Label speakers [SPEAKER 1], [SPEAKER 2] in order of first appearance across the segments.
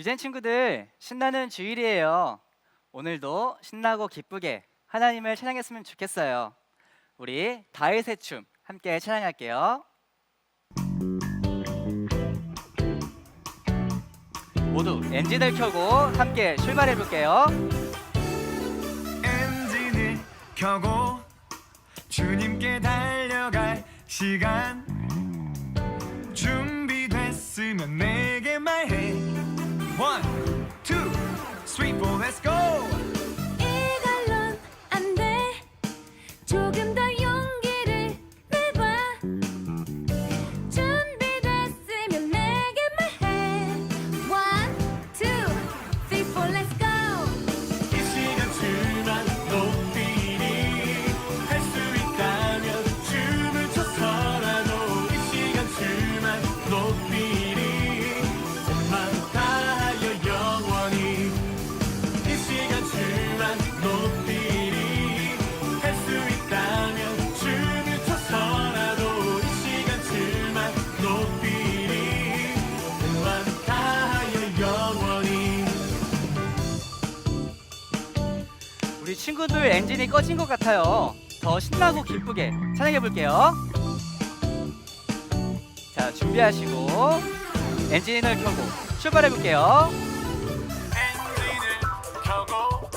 [SPEAKER 1] 유젠 친구들, 신나는 주일이에요. 오늘도 신나고 기쁘게 하나님을 찬양했으면 좋겠어요. 우리 다윗의 춤 함께 찬양할게요. 모두 엔진을 켜고 함께 출발해 볼게요.
[SPEAKER 2] 엔진을 켜고 주님께 달려갈 시간, 준비됐으면 내게 말해. 1, 2, 3, 4, let's go.
[SPEAKER 3] 이걸론 안 돼. 조금 더 용기를 내봐. 준비됐으면 내게 말해. 1, 2, 3, 4, let's go.
[SPEAKER 2] 이 시간 주만 높이니 할 수 있다면 춤을 춰서라도 이 시간 주만 높이니 온 마음 다하여 영원히 이 시간 주만 높이니 할 수 있다면 춤을 춰서라도 이 시간 주만 높이니 온 마음 다하여 영원히.
[SPEAKER 1] 우리 친구들 엔진이 꺼진 것 같아요. 더 신나고 기쁘게 찬양해 볼게요. 자, 준비하시고 엔진을 켜고 출발해 볼게요.
[SPEAKER 2] 엔진을 켜고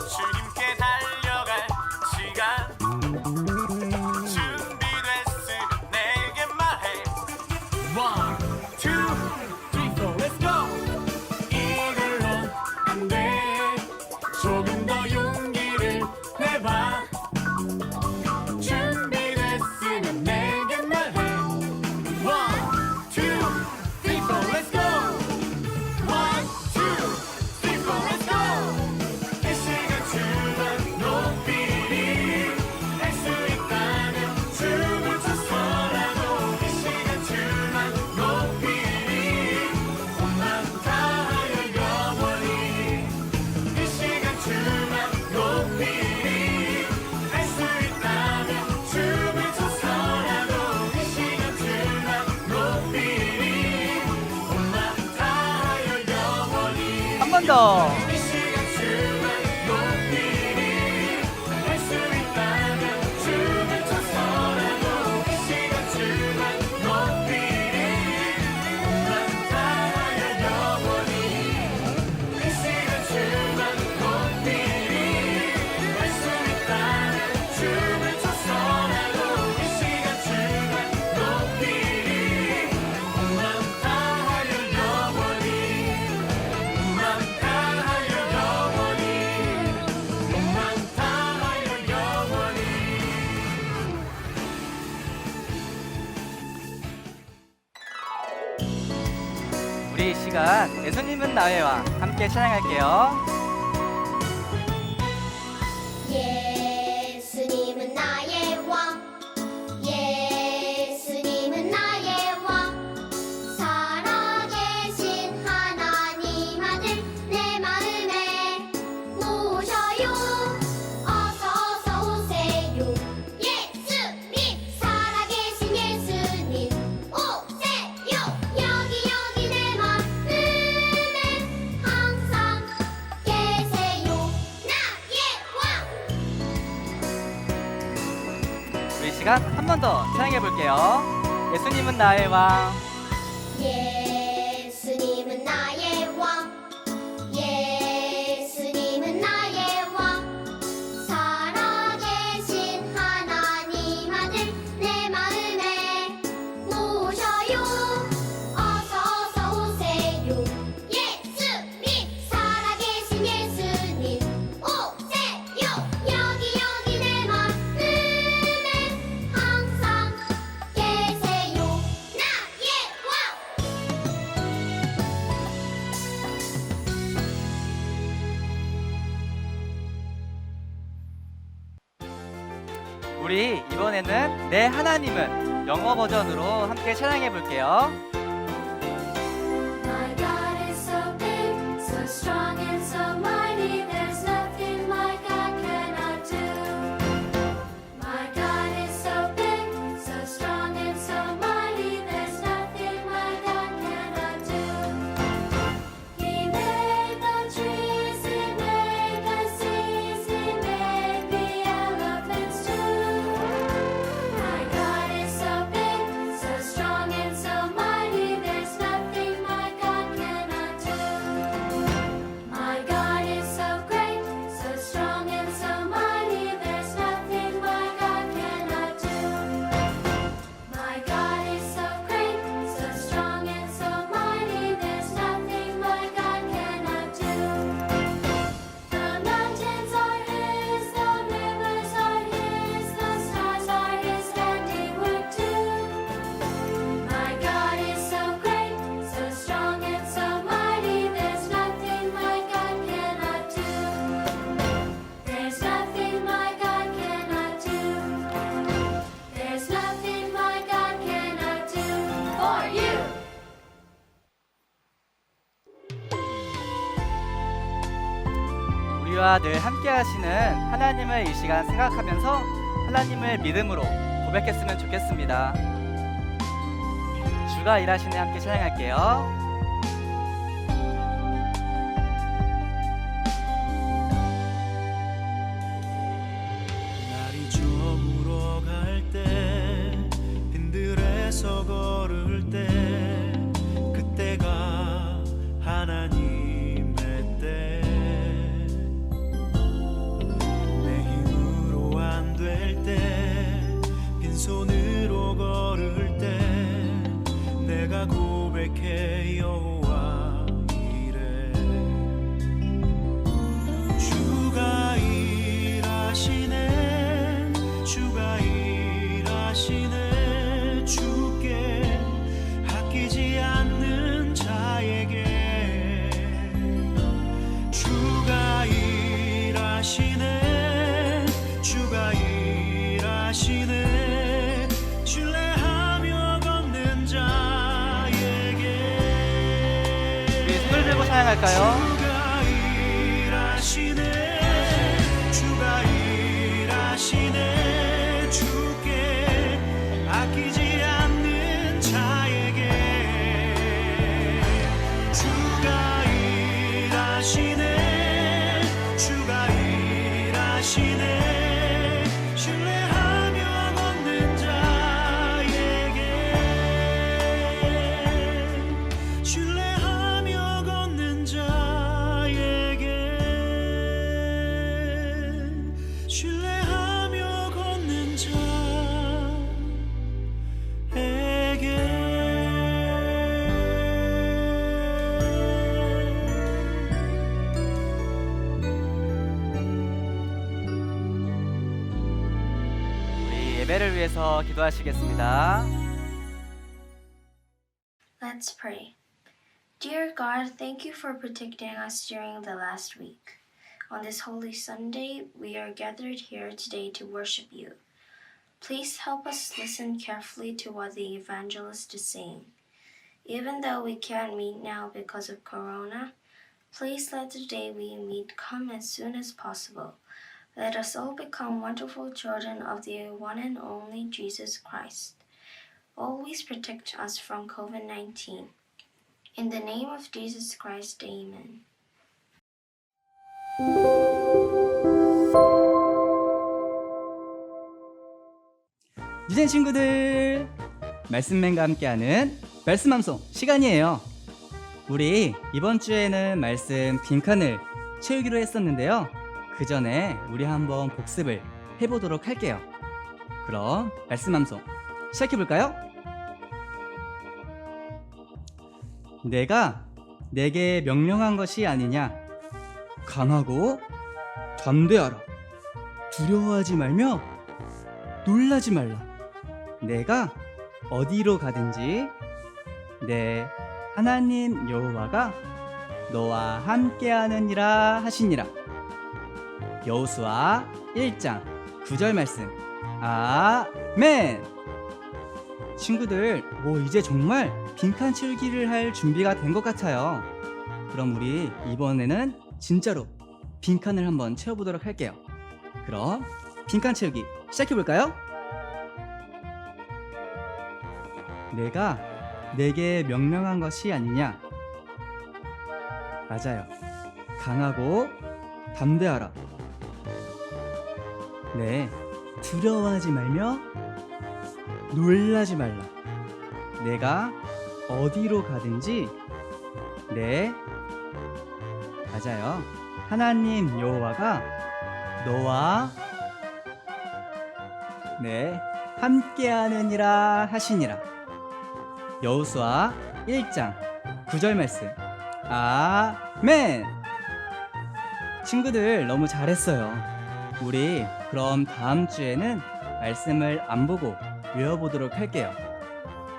[SPEAKER 2] 주님께 달려갈 시간, 준비됐으면 내게 말해. 1, 2, 3, 4, let's go. 이걸로 안 돼. 조금 더 용기를 내봐. 준비됐으면 내게 말해. 1, 2, 3, 4, let's go. 1, 2, 3, 4, let's go. 이 시간 주만 높이니 할 수 있다면 춤을 춰서라도 이 시간 주만 높이니 온 마음 다하여 영원히 이 시간 주만 높이니 할 수 있다면 춤을 춰서라도 이 시간 주만 높이니 온 마음 다하여 영원히
[SPEAKER 1] 한 번 더.
[SPEAKER 2] 이 시간 주만 높이니 할 수 있다면 춤을 춰서라도 이 시간 주만 높이니 온 마음 다하여 영원히 이 시간 주만 높이니 할 수 있다면 춤을 춰서라도 이 시간 주만 높이니 온 마음 다하여 영원히 온 마음 다하여 영원히 온 마음 다하여 영원히.
[SPEAKER 1] 우리 이 시간 예수님은 나의와 함께 찬양할게요.
[SPEAKER 4] 예수님은 나의 왕, 예수님은 나의 왕, 살아계신 하나님 아들 내 마음에 모셔요. 어서 오세요. 예수님, 살아계신 예수님 오세요. 여기 내 마음에 항상 계세요. 나의 왕.
[SPEAKER 1] 우리 이 시간 한 번 더 찬양해 볼게요. 예수님은 나의 왕.
[SPEAKER 4] 예수님은 나의 왕, 예수님은 나의 왕, 살아계신 하나님 아들 내 마음에 모셔요. 어서 오세요. 예수님, 살아계신 예수님 오세요. 여기 내 마음에 항상 계세요. 나의 왕.
[SPEAKER 1] 우리 이번에는 내 하나님은 영어 버전으로 함께 찬양해 볼게요.
[SPEAKER 3] My God is so big, so strong and so mighty. There's nothing my God cannot do. My God is so big, so strong and so mighty. There's nothing my God cannot do. He
[SPEAKER 1] 우리와 늘 함께 하시는 하나님을 이 시간 생각하면서 하나님을 믿음으로 고백했으면 좋겠습니다. 주가 일하시네 함께 찬양할게요.
[SPEAKER 2] 날이 저물어 갈 때 빈들에서 걸을 때 그때가 하나님의 때 내 힘으로 안 될 때 빈손으로 걸을 때 내가 고백해 여호와 이래 주가 일하시네 주가 일하시네 주께 아끼지 않는 자에게 주가 일하시네 주가 일하시네 신뢰하며 걷는 자에게
[SPEAKER 1] 우리 손을 들고 찬양할까요?
[SPEAKER 2] 주가 일하시네 주가 일하시네 주께 아끼지 않는 자에게 주가 일하시네 주가 일하시네 신뢰하며 걷는 자에게 신뢰하며 걷는 자에게 신뢰하며 걷는
[SPEAKER 1] 우리 예배를 위해서 기도하시겠습니다.
[SPEAKER 5] Let's pray. Dear God, thank you for protecting us during the last week. On this Holy Sunday, we are gathered here today to worship you. Please help us listen carefully to what the evangelist is saying. Even though we can't meet now because of Corona, please let the day we meet come as soon as possible. Let us all become wonderful children of the one and only Jesus Christ. Always protect us from COVID-19. In the name of Jesus Christ, amen.
[SPEAKER 1] 유진 친구들, 말씀맨과 함께하는 말씀함송 시간이에요. 우리 이번 주에는 말씀 빈칸을 채우기로 했었는데요. 그 전에 우리 한번 복습을 해보도록 할게요. 그럼 말씀함송 시작해볼까요? 내가 내게 명령한 것이 아니냐. 강하고 담대하라. 두려워하지 말며 놀라지 말라. 내가 어디로 가든지 내 하나님 여호와가 너와 함께하느니라 하시니라. 여호수아 1장 9절 말씀. 아멘. 친구들, 이제 정말 빈칸 채우기를 할 준비가 된 것 같아요. 그럼 우리 이번에는 진짜로 빈칸을 한번 채워보도록 할게요. 그럼 빈칸 채우기 시작해볼까요? 내가 내게 명령한 것이 아니냐. 맞아요. 강하고 담대하라. 네, 두려워하지 말며 놀라지 말라. 내가 어디로 가든지 네, 맞아요. 하나님 여호와가 너와 네, 함께하느니라 하시니라. 여호수아 1장 9절 말씀. 아멘. 친구들 너무 잘했어요. 우리 그럼 다음 주에는 말씀을 안 보고 외워보도록 할게요.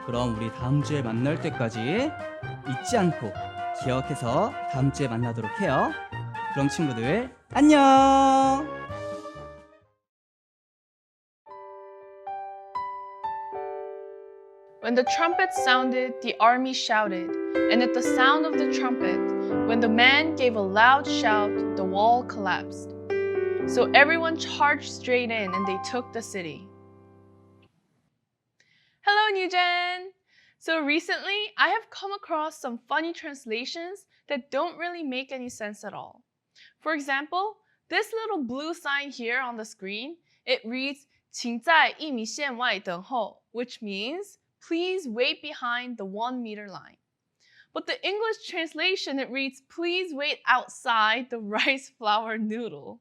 [SPEAKER 1] 그럼 우리 다음 주에 만날 때까지 잊지 않고 기억해서 다음 주에 만나도록 해요. 그럼 친구들 안녕.
[SPEAKER 6] When the trumpet sounded, the army shouted, and at the sound of the trumpet, When the man gave a loud shout, the wall collapsed. So everyone charged straight in and they took the city. Hello, Newgen! So recently, I have come across some funny translations that don't really make any sense at all. For example, this little blue sign here on the screen, it reads 请在1米线外等候, which means please wait behind the 1 meter line. But the English translation, it reads please wait outside the rice flour noodle.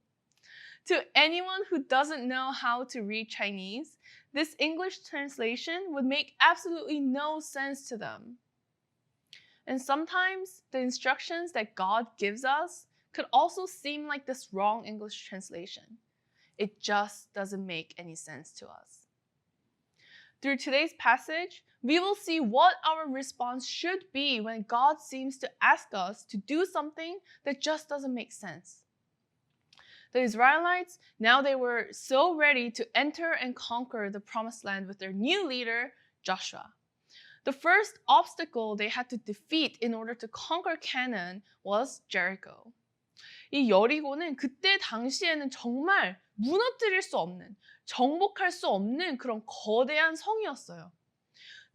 [SPEAKER 6] To anyone who doesn't know how to read Chinese, this English translation would make absolutely no sense to them. And sometimes the instructions that God gives us could also seem like this wrong English translation. It just doesn't make any sense to us. Through today's passage, we will see what our response should be when God seems to ask us to do something that just doesn't make sense. The Israelites, now they were so ready to enter and conquer the promised land with their new leader, Joshua. The first obstacle they had to defeat in order to conquer Canaan was Jericho. 이 여리고는 그때 당시에는 정말 무너뜨릴 수 없는, 정복할 수 없는 그런 거대한 성이었어요.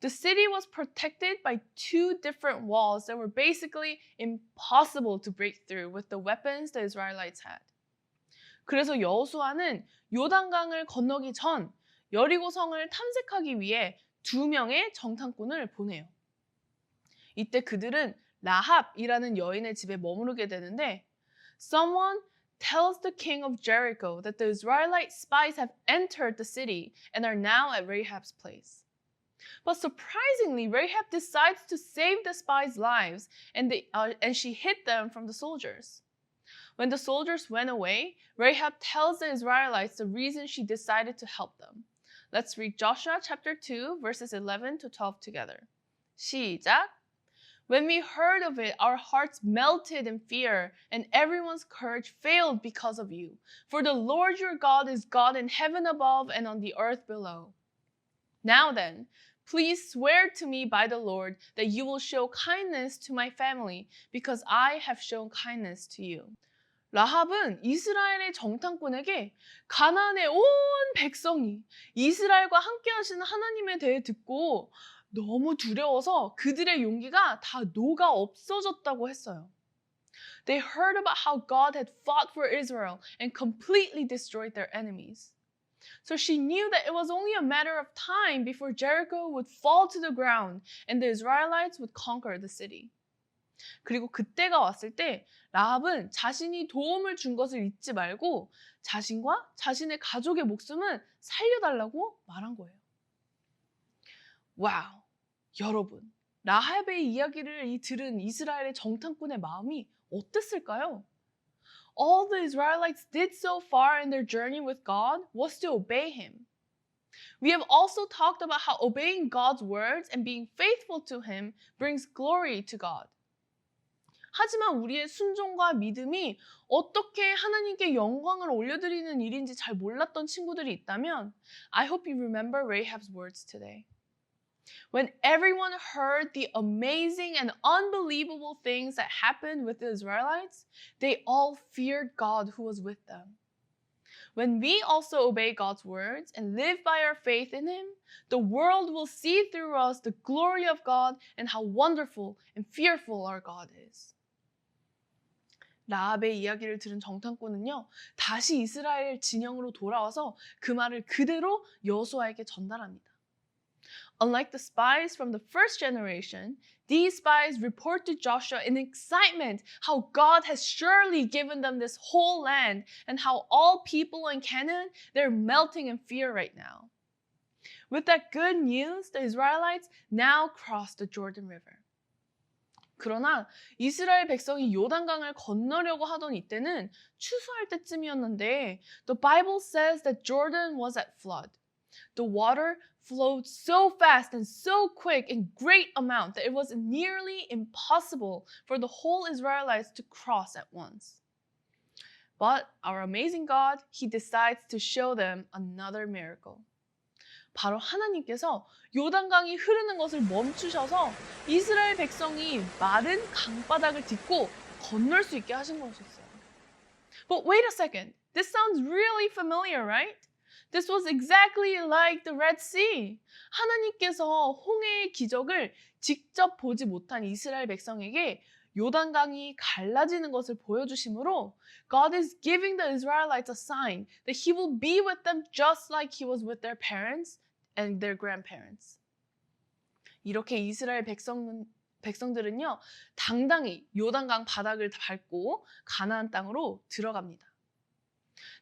[SPEAKER 6] The city was protected by 2 different walls that were basically impossible to break through with the weapons the Israelites had. 그래서 여호수아는 요단강을 건너기 전 여리고 성을 탐색하기 위해 2명의 정탐꾼을 보내요. 이때 그들은 라합이라는 여인의 집에 머무르게 되는데 Someone tells the king of Jericho that the Israelite spies have entered the city and are now at Rahab's place. But surprisingly, Rahab decides to save the spies' lives and she hid them from the soldiers. When the soldiers went away, Rahab tells the Israelites the reason she decided to help them. Let's read Joshua chapter 2, verses 11 to 12 together. 시작! When we heard of it, our hearts melted in fear, and everyone's courage failed because of you. For the Lord your God is God in heaven above and on the earth below. Now then, please swear to me by the Lord that you will show kindness to my family, because I have shown kindness to you. 라합은 이스라엘의 정탐꾼에게 가나안의 온 백성이 이스라엘과 함께 하시는 하나님에 대해 듣고 너무 두려워서 그들의 용기가 다 녹아 없어졌다고 했어요. They heard about how God had fought for Israel and completely destroyed their enemies. So she knew that it was only a matter of time before Jericho would fall to the ground and the Israelites would conquer the city. 그리고 그때가 왔을 때 라합은 자신이 도움을 준 것을 잊지 말고 자신과 자신의 가족의 목숨을 살려달라고 말한 거예요. 와우, 여러분, 라합의 이야기를 들은 이스라엘의 정탐꾼의 마음이 어땠을까요? All the Israelites did so far in their journey with God was to obey Him. We have also talked about how obeying God's words and being faithful to Him brings glory to God. 하지만 우리의 순종과 믿음이 어떻게 하나님께 영광을 올려드리는 일인지 잘 몰랐던 친구들이 있다면 I hope you remember Rahab's words today. When everyone heard the amazing and unbelievable things that happened with the Israelites, they all feared God who was with them. When we also obey God's words and live by our faith in Him, the world will see through us the glory of God and how wonderful and fearful our God is. 라합의 이야기를 들은 정탐꾼은요, 다시 이스라엘 진영으로 돌아와서 그 말을 그대로 여호수아에게 전달합니다. Unlike the spies from the first generation, these spies report to Joshua in excitement how God has surely given them this whole land and how all people in Canaan, they're melting in fear right now. With that good news, the Israelites now cross the Jordan River. 그러나 이스라엘 백성이 요단강을 건너려고 하던 이때는 추수할 때쯤이었는데 the Bible says that Jordan was at flood. The water flowed so fast and so quick in great amount that it was nearly impossible for the whole Israelites to cross at once. But our amazing God, He decides to show them another miracle. 바로 하나님께서 요단강이 흐르는 것을 멈추셔서 이스라엘 백성이 마른 강바닥을 딛고 건널 수 있게 하신 것이었어요. But wait a second. This sounds really familiar, right? This was exactly like the Red Sea. 하나님께서 홍해의 기적을 직접 보지 못한 이스라엘 백성에게 요단강이 갈라지는 것을 보여주심으로 God is giving the Israelites a sign that He will be with them just like He was with their parents and their grandparents. 이렇게 이스라엘 백성들은요, 당당히 요단강 바닥을 밟고 가나안 땅으로 들어갑니다.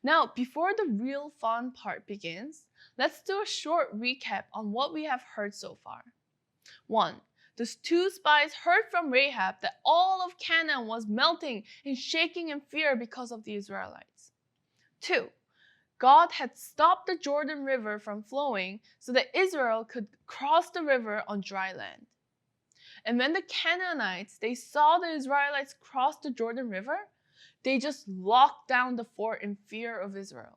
[SPEAKER 6] Now, before the real fun part begins, let's do a short recap on what we have heard so far. 1. The two spies heard from Rahab that all of Canaan was melting and shaking in fear because of the Israelites. 2. God had stopped the Jordan River from flowing so that Israel could cross the river on dry land. And when the Canaanites, they saw the Israelites cross the Jordan River, they just locked down the fort in fear of Israel.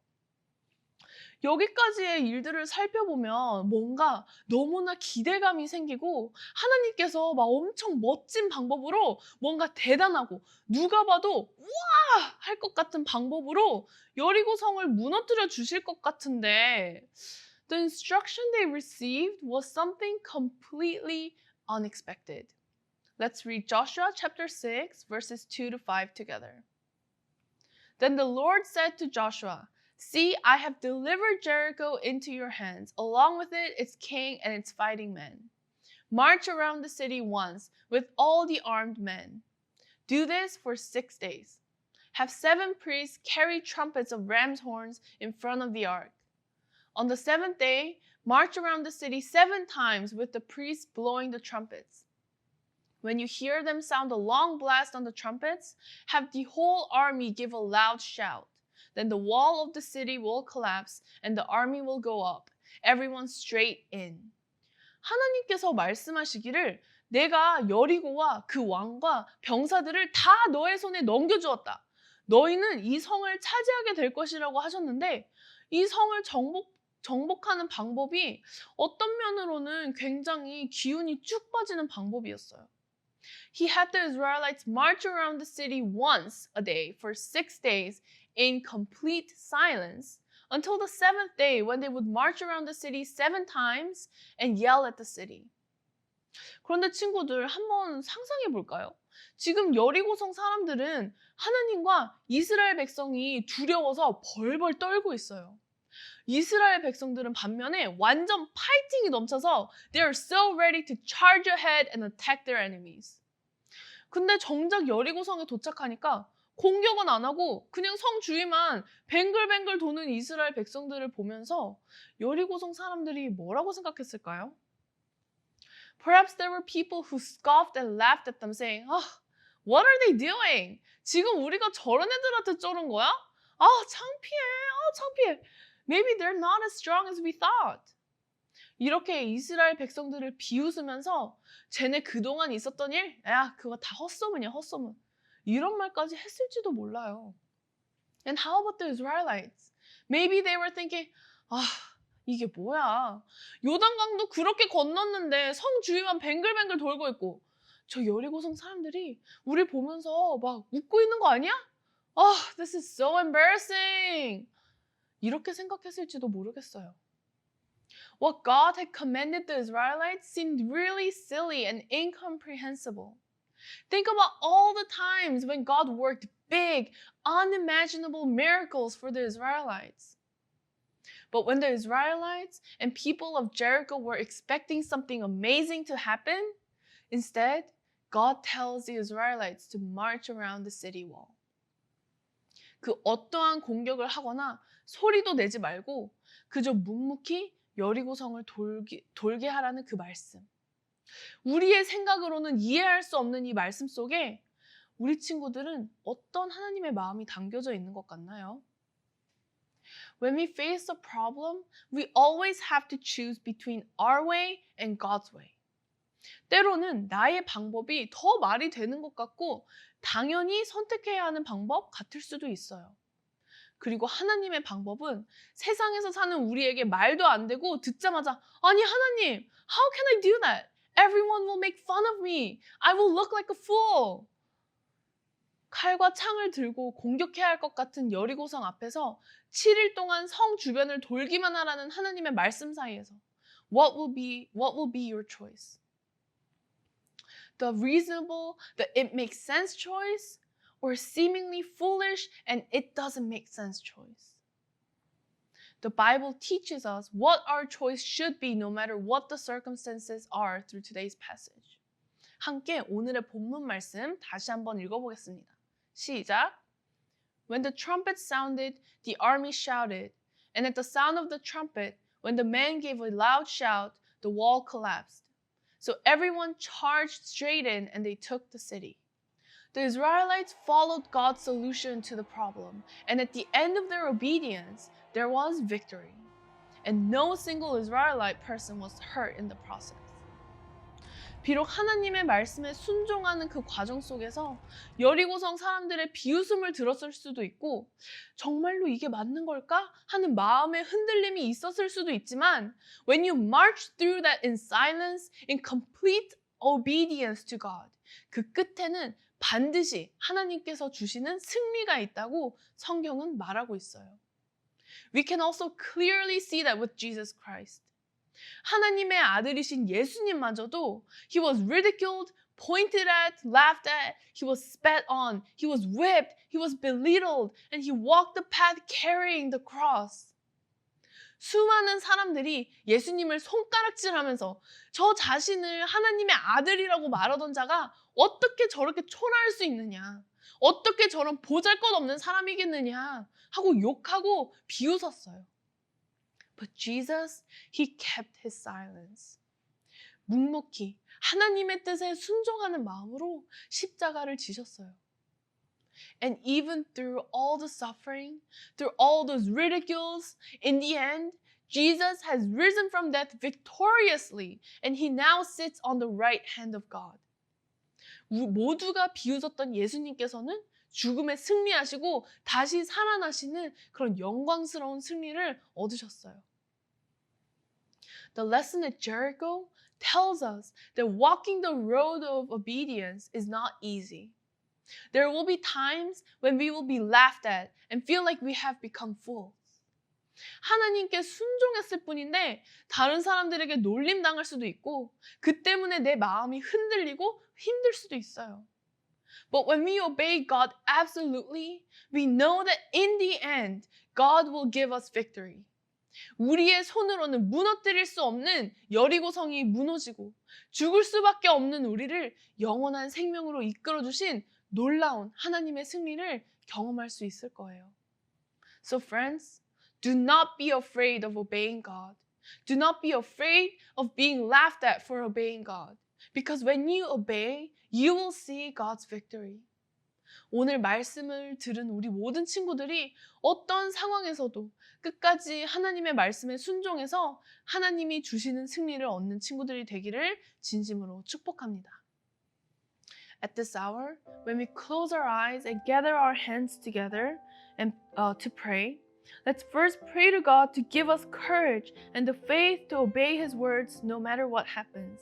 [SPEAKER 6] 여기까지의 일들을 살펴보면 뭔가 너무나 기대감이 생기고 하나님께서 막 엄청 멋진 방법으로 뭔가 대단하고 누가 봐도 우와! 할 것 같은 방법으로 여리고성을 무너뜨려 주실 것 같은데 the instruction they received was something completely unexpected. Let's read Joshua chapter 6 verses 2 to 5 together. Then the Lord said to Joshua, "See, I have delivered Jericho into your hands, along with it, its king and its fighting men. March around the city once with all the armed men. Do this for 6 days. Have 7 priests carry trumpets of ram's horns in front of the ark. On the 7th day, march around the city 7 times with the priests blowing the trumpets. When you hear them sound a long blast on the trumpets, have the whole army give a loud shout. Then the wall of the city will collapse and the army will go up, everyone straight in." 하나님께서 말씀하시기를 내가 여리고와 그 왕과 병사들을 다 너의 손에 넘겨주었다. 너희는 이 성을 차지하게 될 것이라고 하셨는데 이 성을 정복하는 방법이 어떤 면으로는 굉장히 기운이 쭉 빠지는 방법이었어요. He had the Israelites march around the city once a day for 6 days in complete silence until the 7th day when they would march around the city 7 times and yell at the city. 그런데 친구들 한번 상상해 볼까요? 지금 여리고성 사람들은 하나님과 이스라엘 백성이 두려워서 벌벌 떨고 있어요. 이스라엘 백성들은 반면에 완전 파이팅이 넘쳐서 they are so ready to charge ahead and attack their enemies. 근데 정작 여리고성에 도착하니까 공격은 안 하고 그냥 성 주위만 뱅글뱅글 도는 이스라엘 백성들을 보면서 여리고성 사람들이 뭐라고 생각했을까요? Perhaps there were people who scoffed and laughed at them saying, what are they doing? 지금 우리가 저런 애들한테 쩌는 거야? 창피해. Maybe they're not as strong as we thought. 이렇게 이스라엘 백성들을 비웃으면서 쟤네 그동안 있었던 일? 그거 다 헛소문이야, 헛소문. 이런 말까지 했을지도 몰라요. And how about the Israelites? Maybe they were thinking, 이게 뭐야? 요단강도 그렇게 건넜는데 성 주위만 뱅글뱅글 돌고 있고 저 여리고성 사람들이 우리 보면서 막 웃고 있는 거 아니야? This is so embarrassing. 이렇게 생각했을지도 모르겠어요. What God had commanded the Israelites seemed really silly and incomprehensible. Think about all the times when God worked big, unimaginable miracles for the Israelites. But when the Israelites and people of Jericho were expecting something amazing to happen, instead, God tells the Israelites to march around the city wall. 그 어떠한 공격을 하거나 소리도 내지 말고 그저 묵묵히 여리고성을 돌게 하라는 그 말씀. 우리의 생각으로는 이해할 수 없는 이 말씀 속에 우리 친구들은 어떤 하나님의 마음이 담겨져 있는 것 같나요? When we face a problem, we always have to choose between our way and God's way. 때로는 나의 방법이 더 말이 되는 것 같고 당연히 선택해야 하는 방법 같을 수도 있어요. 그리고 하나님의 방법은 세상에서 사는 우리에게 말도 안 되고 듣자마자 아니 하나님, how can I do that? Everyone will make fun of me. I will look like a fool. 칼과 창을 들고 공격해야 할 것 같은 여리고성 앞에서 7일 동안 성 주변을 돌기만 하라는 하나님의 말씀 사이에서 what will be your choice? The reasonable, the it makes sense choice, or seemingly foolish and it doesn't make sense choice? The Bible teaches us what our choice should be no matter what the circumstances are through today's passage. 함께 오늘의 본문 말씀 다시 한번 읽어보겠습니다. 시작! When the trumpet sounded, the army shouted, and at the sound of the trumpet, when the men gave a loud shout, the wall collapsed. So everyone charged straight in and they took the city. The Israelites followed God's solution to the problem, and at the end of their obedience, there was victory. And no single Israelite person was hurt in the process. 비록 하나님의 말씀에 순종하는 그 과정 속에서 여리고성 사람들의 비웃음을 들었을 수도 있고 정말로 이게 맞는 걸까? 하는 마음의 흔들림이 있었을 수도 있지만 when you march through that in silence, in complete obedience to God, 그 끝에는 반드시 하나님께서 주시는 승리가 있다고 성경은 말하고 있어요. We can also clearly see that with Jesus Christ. 하나님의 아들이신 예수님마저도 He was ridiculed, pointed at, laughed at, He was spat on, He was whipped, He was belittled, and He walked the path carrying the cross. 수많은 사람들이 예수님을 손가락질하면서 저 자신을 하나님의 아들이라고 말하던 자가 어떻게 저렇게 초라할 수 있느냐, 어떻게 저런 보잘것없는 사람이겠느냐 하고 욕하고 비웃었어요. But Jesus, He kept His silence. 묵묵히 하나님의 뜻에 순종하는 마음으로 십자가를 지셨어요. And even through all the suffering, through all those ridicules, in the end, Jesus has risen from death victoriously, and He now sits on the right hand of God. 모두가 비웃었던 예수님께서는 죽음에 승리하시고 다시 살아나시는 그런 영광스러운 승리를 얻으셨어요. The lesson at Jericho tells us that walking the road of obedience is not easy. There will be times when we will be laughed at and feel like we have become fools. 하나님께 순종했을 뿐인데 다른 사람들에게 놀림당할 수도 있고 그 때문에 내 마음이 흔들리고 힘들 수도 있어요. But when we obey God absolutely, we know that in the end, God will give us victory. 우리의 손으로는 무너뜨릴 수 없는 여리고성이 무너지고 죽을 수밖에 없는 우리를 영원한 생명으로 이끌어주신 놀라운 하나님의 승리를 경험할 수 있을 거예요. So friends, do not be afraid of obeying God. Do not be afraid of being laughed at for obeying God. Because when you obey, you will see God's victory. 오늘 말씀을 들은 우리 모든 친구들이 어떤 상황에서도 끝까지 하나님의 말씀에 순종해서 하나님이 주시는 승리를 얻는 친구들이 되기를 진심으로 축복합니다. At this hour, when we close our eyes and gather our hands together and to pray, let's first pray to God to give us courage and the faith to obey His words no matter what happens.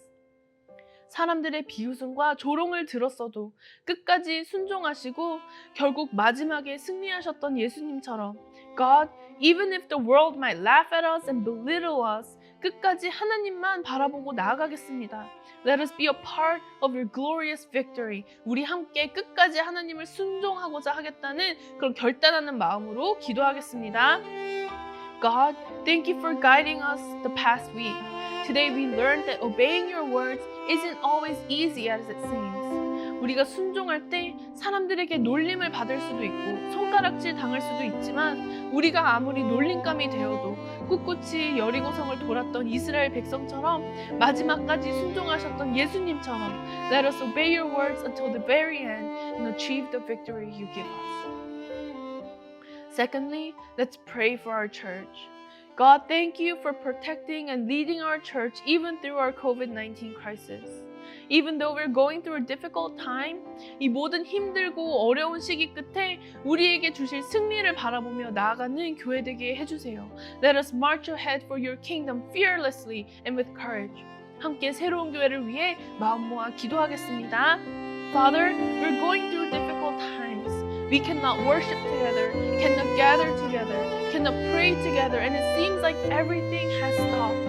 [SPEAKER 6] 사람들의 비웃음과 조롱을 들었어도 끝까지 순종하시고 결국 마지막에 승리하셨던 예수님처럼 God, even if the world might laugh at us and belittle us, 끝까지 하나님만 바라보고 나아가겠습니다. Let us be a part of your glorious victory. 우리 함께 끝까지 하나님을 순종하고자 하겠다는 그런 결단하는 마음으로 기도하겠습니다. God, thank you for guiding us the past week. Today we learned that obeying your words isn't always easy as it seems. 우리가 순종할 때 사람들에게 놀림을 받을 수도 있고 손가락질 당할 수도 있지만 우리가 아무리 놀림감이 되어도 꿋꿋이 여리고성을 돌았던 이스라엘 백성처럼 마지막까지 순종하셨던 예수님처럼 Let us obey your words until the very end and achieve the victory you give us. Secondly, let's pray for our church. God, thank you for protecting and leading our church even through our COVID-19 crisis. Even though we're going through a difficult time, 이 모든 힘들고 어려운 시기 끝에 우리에게 주실 승리를 바라보며 나아가는 교회 되게 해주세요. Let us march ahead for your kingdom fearlessly and with courage. 함께 새로운 교회를 위해 마음 모아 기도하겠습니다. Father, we're going through difficult times. we cannot worship together, cannot gather together, cannot pray together, and it seems like everything has stopped.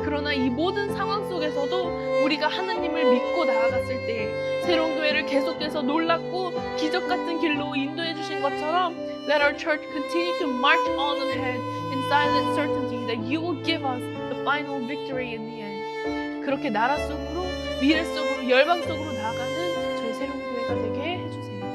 [SPEAKER 6] 그러나 이 모든 상황 속에서도 우리가 하나님을 믿고 나아갔을 때 새로운 교회를 계속해서 놀랍고 기적 같은 길로 인도해 주신 것처럼 let our church continue to march on ahead in silent certainty that you will give us the final victory in the end. 그렇게 나라 속으로, 미래 속으로, 열방 속으로 나아가는 저희 새로운 교회가 되게 해주세요.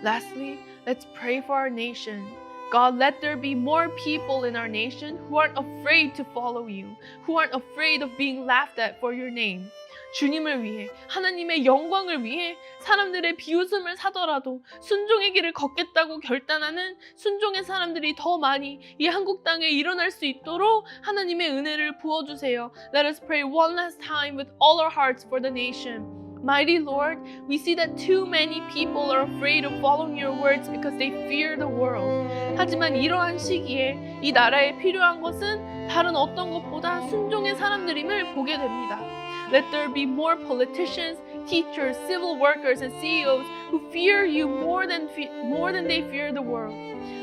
[SPEAKER 6] Lastly, let's pray for our nation. God, let there be more people in our nation who aren't afraid to follow you, who aren't afraid of being laughed at for your name. 주님을 위해, 하나님의 영광을 위해 사람들의 비웃음을 사더라도 순종의 길을 걷겠다고 결단하는 순종의 사람들이 더 많이 이 한국 땅에 일어날 수 있도록 하나님의 은혜를 부어주세요. Let us pray one last time with all our hearts for the nation. Mighty Lord, we see that too many people are afraid of following your words because they fear the world. 하지만 이러한 시기에 이 나라에 필요한 것은 다른 어떤 것보다 순종의 사람들임을 보게 됩니다. Let there be more politicians, teachers, civil workers, and CEOs who fear you more than they fear the world.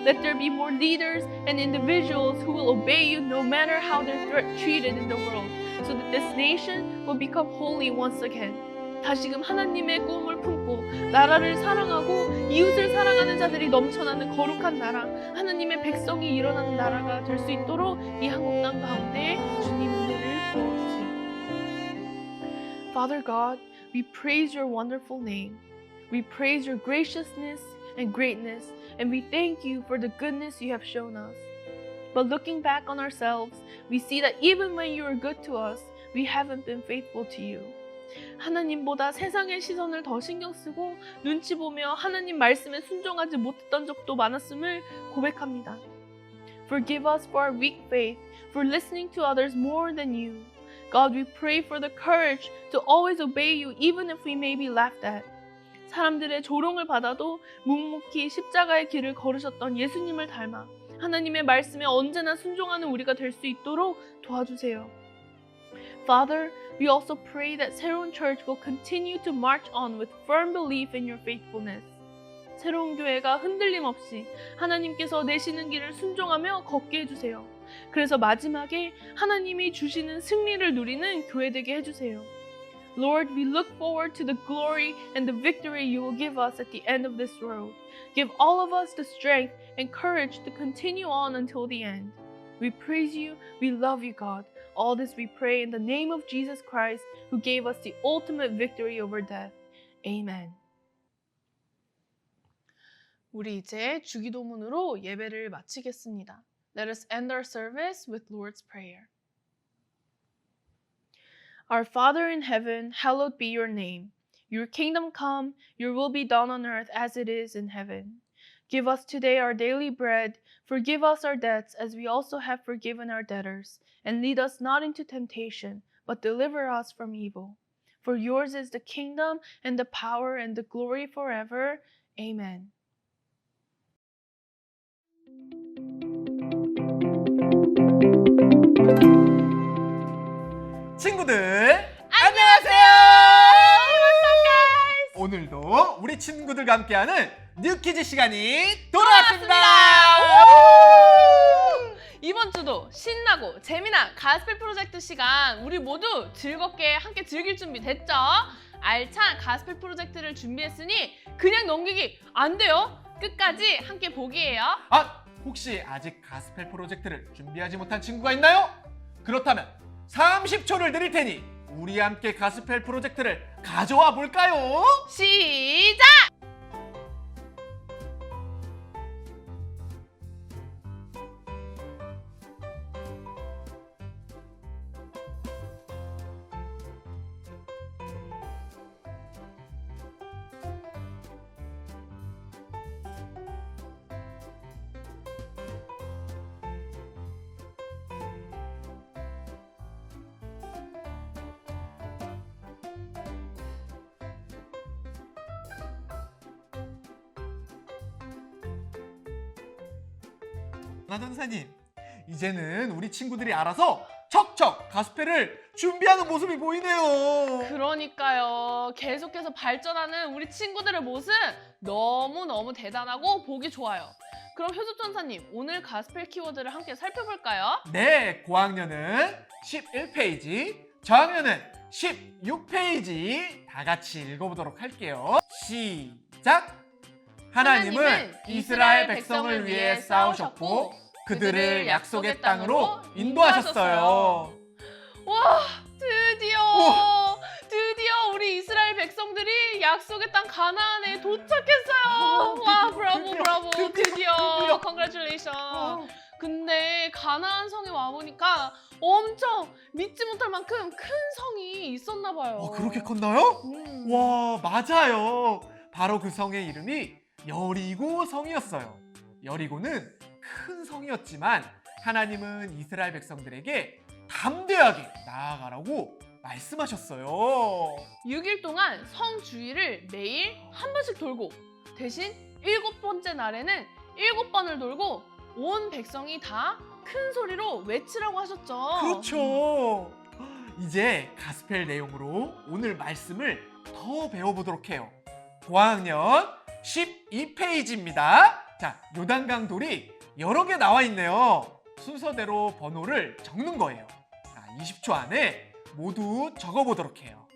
[SPEAKER 6] Let there be more leaders and individuals who will obey you no matter how they're treated in the world, so that this nation will become holy once again. 다시금 하나님의 꿈을 품고 나라를 사랑하고 이웃을 사랑하는 자들이 넘쳐나는 거룩한 나라, 하나님의 백성이 일어나는 나라가 될 수 있도록 이 한국 땅 가운데 주님 은혜를 부어주세요. Father God, we praise your wonderful name. We praise your graciousness and greatness, and we thank you for the goodness you have shown us. But looking back on ourselves, we see that even when you were good to us, we haven't been faithful to you. 하나님보다 세상의 시선을 더 신경 쓰고 눈치 보며 하나님 말씀에 순종하지 못했던 적도 많았음을 고백합니다. Forgive us for our weak faith, for listening to others more than you. God, we pray for the courage to always obey you even if we may be laughed at. 사람들의 조롱을 받아도 묵묵히 십자가의 길을 걸으셨던 예수님을 닮아 하나님의 말씀에 언제나 순종하는 우리가 될 수 있도록 도와주세요. Father, we also pray that 새로운 church will continue to march on with firm belief in your faithfulness. 새로운 교회가 흔들림 없이 하나님께서 내시는 길을 순종하며 걷게 해주세요. 그래서 마지막에 하나님이 주시는 승리를 누리는 교회 되게 해주세요. Lord, we look forward to the glory and the victory you will give us at the end of this road. Give all of us the strength and courage to continue on until the end. We praise you, we love you, God. All this we pray in the name of Jesus Christ, who gave us the ultimate victory over death. Amen. 우리 이제 주기도문으로 예배를 마치겠습니다. Let us end our service with Lord's Prayer. Our Father in heaven, hallowed be your name. Your kingdom come, your will be done on earth as it is in heaven. Give us today our daily bread. Forgive us our debts as we also have forgiven our debtors. And lead us not into temptation, but deliver us from evil. For yours is the kingdom and the power and the glory forever. Amen.
[SPEAKER 2] 친구들
[SPEAKER 6] 안녕하세요.
[SPEAKER 2] 오늘도 우리 친구들과 함께하는 뉴퀴즈 시간이 돌아왔습니다.
[SPEAKER 6] 이번 주도 신나고 재미난 가스펠 프로젝트 시간 우리 모두 즐겁게 함께 즐길 준비 됐죠? 알찬 가스펠 프로젝트를 준비했으니 그냥 넘기기 안 돼요. 끝까지 함께 보기예요.
[SPEAKER 2] 혹시 아직 가스펠 프로젝트를 준비하지 못한 친구가 있나요? 그렇다면 30초를 드릴 테니 우리 함께 가스펠 프로젝트를 가져와 볼까요?
[SPEAKER 6] 시작!
[SPEAKER 2] 전사님, 이제는 우리 친구들이 알아서 척척 가스펠을 준비하는 모습이 보이네요.
[SPEAKER 6] 그러니까요. 계속해서 발전하는 우리 친구들의 모습 너무너무 대단하고 보기 좋아요. 그럼 효섭 전사님, 오늘 가스펠 키워드를 함께 살펴볼까요?
[SPEAKER 2] 네, 고학년은 11페이지, 저학년은 16페이지 다 같이 읽어보도록 할게요. 시작! 하나님은 이스라엘 백성을 위해 싸우셨고 그들을 약속의 땅으로 인도하셨어요.
[SPEAKER 6] 와, 드디어 우리 이스라엘 백성들이 약속의 땅 가나안에 도착했어요. 와, 브라보, 드디어, congratulations. 근데 가나안 성에 와보니까 엄청 믿지 못할 만큼 큰 성이 있었나 봐요.
[SPEAKER 2] 그렇게 컸나요?
[SPEAKER 6] 음.
[SPEAKER 2] 와, 맞아요. 바로 그 성의 이름이 여리고 성이었어요. 여리고는 큰 성이었지만 하나님은 이스라엘 백성들에게 담대하게 나아가라고 말씀하셨어요.
[SPEAKER 6] 6일 동안 성 주위를 매일 한 번씩 돌고 대신 7번째 날에는 7번을 돌고 온 백성이 다 큰 소리로 외치라고 하셨죠.
[SPEAKER 2] 그렇죠. 이제 가스펠 내용으로 오늘 말씀을 더 배워보도록 해요. 고학년 12페이지입니다. 자, 요단강 돌이 여러 개 나와 있네요. 순서대로 번호를 적는 거예요. 자, 20초 안에 모두 적어보도록 해요.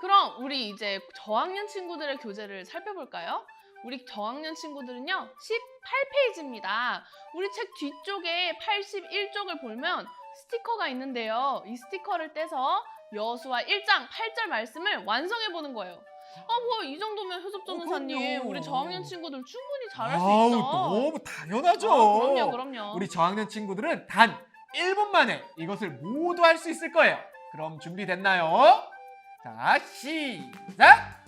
[SPEAKER 6] 그럼 우리 이제 저학년 친구들의 교재를 살펴볼까요? 우리 저학년 친구들은요 18페이지입니다. 우리 책 뒤쪽에 81쪽을 보면 스티커가 있는데요. 이 스티커를 떼서 여호수아 1장 8절 말씀을 완성해 보는 거예요. 뭐 이 정도면 효섭 전도사님
[SPEAKER 2] 그럼요.
[SPEAKER 6] 우리 저학년 친구들 충분히 잘할 수
[SPEAKER 2] 아우,
[SPEAKER 6] 있죠.
[SPEAKER 2] 너무 당연하죠.
[SPEAKER 6] 그럼요.
[SPEAKER 2] 우리 저학년 친구들은 단 1분 만에 이것을 모두 할 수 있을 거예요. 그럼 준비됐나요? 자, 시작!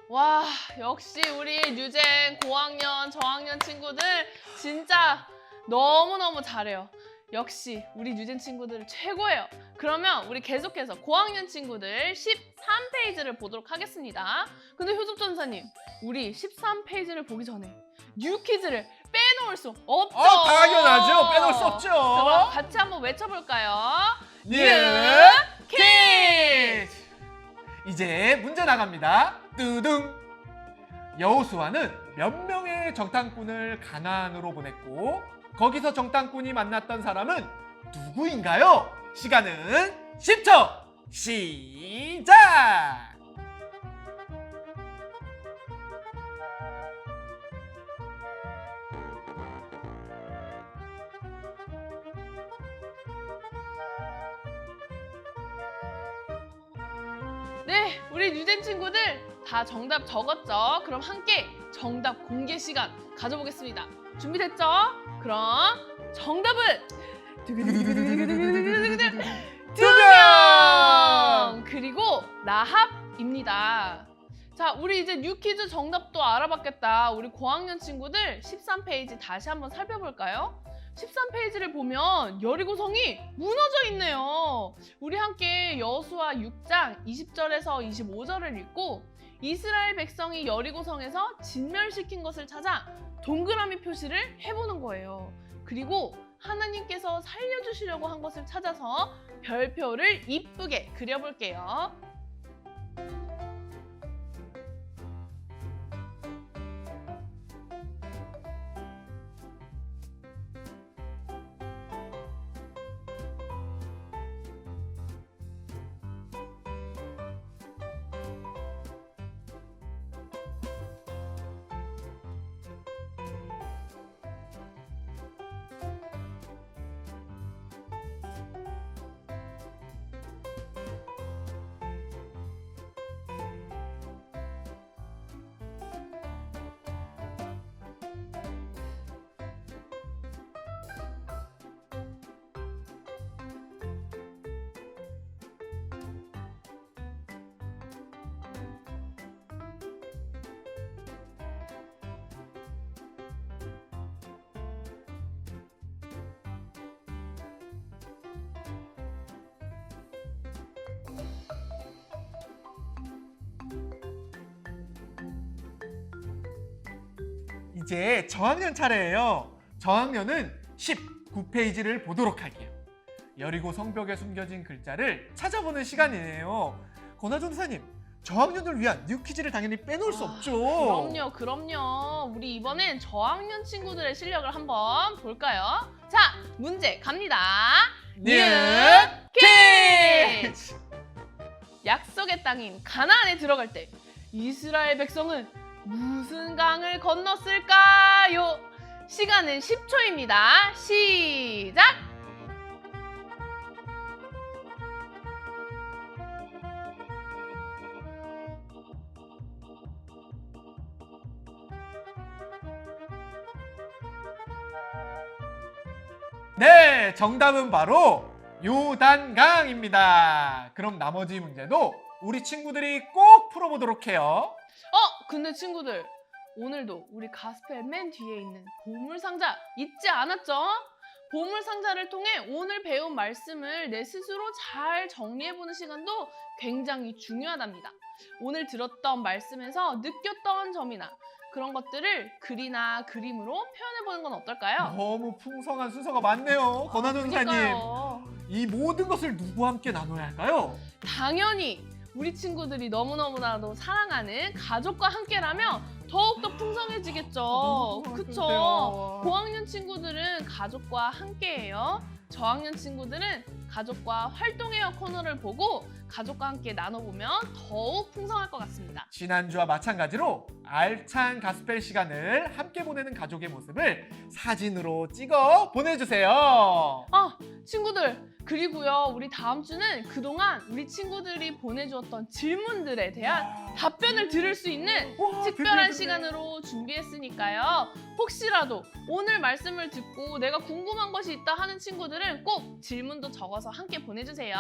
[SPEAKER 6] 와, 역시 우리 뉴젠 고학년, 저학년 친구들 진짜 너무너무 잘해요. 역시 우리 뉴젠 친구들 최고예요. 그러면 우리 계속해서 고학년 친구들 13페이지를 보도록 하겠습니다. 근데 효섭 전사님, 우리 13페이지를 보기 전에 뉴키즈를 빼놓을 수 없죠.
[SPEAKER 2] 당연하죠. 빼놓을 수 없죠.
[SPEAKER 6] 그럼 같이 한번 외쳐볼까요?
[SPEAKER 2] 뉴키즈! 이제 문제 나갑니다. 뚜둥! 여호수아는 몇 명의 정탐꾼을 가나안으로 보냈고 거기서 정탐꾼이 만났던 사람은 누구인가요? 시간은 10초! 시작!
[SPEAKER 6] 네, 우리 뉴젠 친구들 다 정답 적었죠? 그럼 함께 정답 공개 시간 가져보겠습니다. 준비됐죠? 그럼 정답은 두 명! 그리고 나합입니다. 자, 우리 이제 뉴키즈 정답도 알아봤겠다. 우리 고학년 친구들 13페이지 다시 한번 살펴볼까요? 13페이지를 보면 여리고성이 무너져 있네요. 우리 함께 여호수아 6장 20절에서 25절을 읽고 이스라엘 백성이 여리고성에서 진멸시킨 것을 찾아 동그라미 표시를 해보는 거예요. 그리고 하나님께서 살려주시려고 한 것을 찾아서 별표를 이쁘게 그려볼게요.
[SPEAKER 2] 이제 저학년 차례예요. 저학년은 19페이지를 보도록 할게요. 여리고 성벽에 숨겨진 글자를 찾아보는 시간이네요. 권하 전사님, 저학년을 위한 뉴 퀴즈를 당연히 빼놓을 수 없죠.
[SPEAKER 6] 그럼요. 우리 이번엔 저학년 친구들의 실력을 한번 볼까요? 자, 문제 갑니다.
[SPEAKER 2] 뉴
[SPEAKER 6] 퀴즈! 약속의 땅인 가나안에 들어갈 때 이스라엘 백성은 무슨 강을 건넜을까요? 시간은 10초입니다. 시작!
[SPEAKER 2] 네, 정답은 바로 요단강입니다. 그럼 나머지 문제도 우리 친구들이 꼭 풀어보도록 해요.
[SPEAKER 6] 근데 친구들, 오늘도 우리 가스펠 맨 뒤에 있는 보물상자 잊지 않았죠? 보물상자를 통해 오늘 배운 말씀을 내 스스로 잘 정리해보는 시간도 굉장히 중요하답니다. 오늘 들었던 말씀에서 느꼈던 점이나 그런 것들을 글이나 그림으로 표현해보는 건 어떨까요?
[SPEAKER 2] 너무 풍성한 순서가 많네요. 권하 전사님.
[SPEAKER 6] 그러니까요.
[SPEAKER 2] 이 모든 것을 누구와 함께 나눠야 할까요?
[SPEAKER 6] 당연히 우리 친구들이 너무너무나도 사랑하는 가족과 함께라면 더욱더 풍성해지겠죠.
[SPEAKER 2] 너무
[SPEAKER 6] 그쵸?
[SPEAKER 2] 풍성해지세요.
[SPEAKER 6] 고학년 친구들은 가족과 함께해요. 저학년 친구들은 가족과 활동해요 코너를 보고 가족과 함께 나눠보면 더욱 풍성할 것 같습니다.
[SPEAKER 2] 지난주와 마찬가지로 알찬 가스펠 시간을 함께 보내는 가족의 모습을 사진으로 찍어 보내주세요.
[SPEAKER 6] 친구들, 그리고요, 우리 다음 주는 그동안 우리 친구들이 보내주었던 질문들에 대한 답변을 들을 수 있는
[SPEAKER 2] 와,
[SPEAKER 6] 특별한
[SPEAKER 2] 드디어.
[SPEAKER 6] 시간으로 준비했으니까요. 혹시라도 오늘 말씀을 듣고 내가 궁금한 것이 있다 하는 친구들은 꼭 질문도 적어서 함께 보내주세요.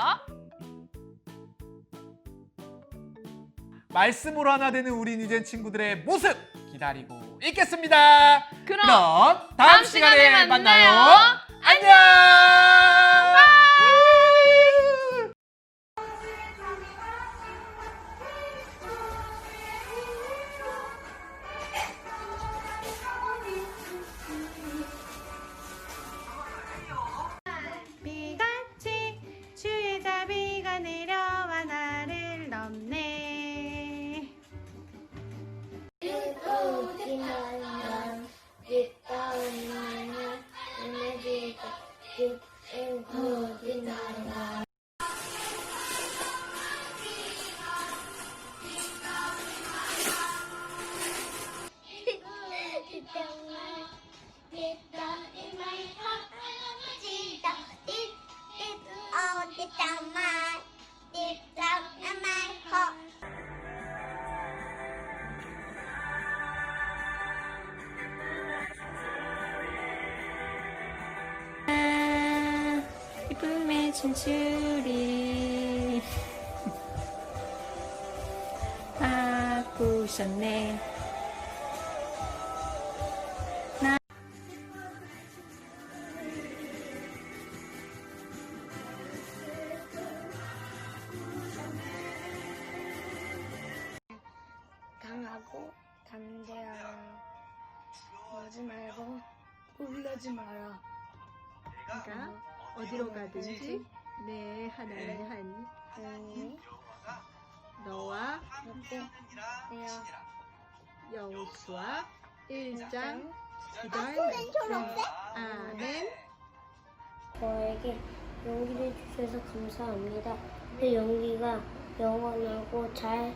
[SPEAKER 2] 말씀으로 하나 되는 우리 뉴젠 친구들의 모습 기다리고 있겠습니다.
[SPEAKER 6] 그럼
[SPEAKER 2] 다음 시간에 만나요. 안녕.
[SPEAKER 7] 비같이 주의 자비가 내려와 나를 넘네. 이쁨의 춤추리 바꾸셨네.
[SPEAKER 5] 담대하라. 울지 말고 울지 마라.
[SPEAKER 7] 그러니까 어디로 가든지 내 하나님 한 너와
[SPEAKER 5] 내어
[SPEAKER 7] 여호수아 1장 9절 아멘.
[SPEAKER 8] 저에게 용기를 주셔서 감사합니다. 그 용기가 영원하고 잘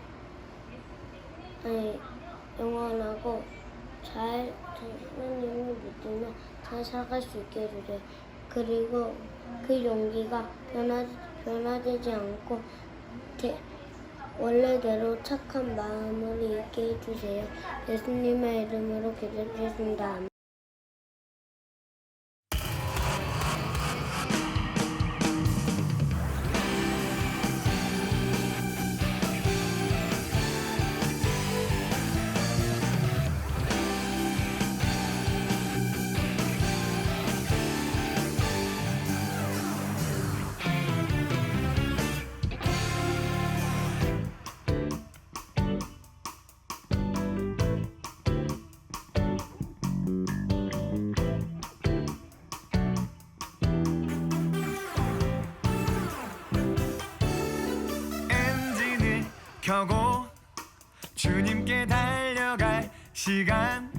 [SPEAKER 8] 하나님을 믿으며 잘 살아갈 수 있게 해주세요. 그리고 그 용기가 변화되지 않고 원래대로 착한 마음을 있게 해주세요. 예수님의 이름으로 기도드렸습니다. 아멘.
[SPEAKER 9] 엔진을 켜고 주님께 달려갈 시간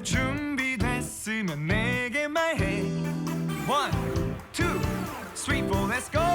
[SPEAKER 9] 준비됐으면 내게 말해 1, 2, 3, 4 let's go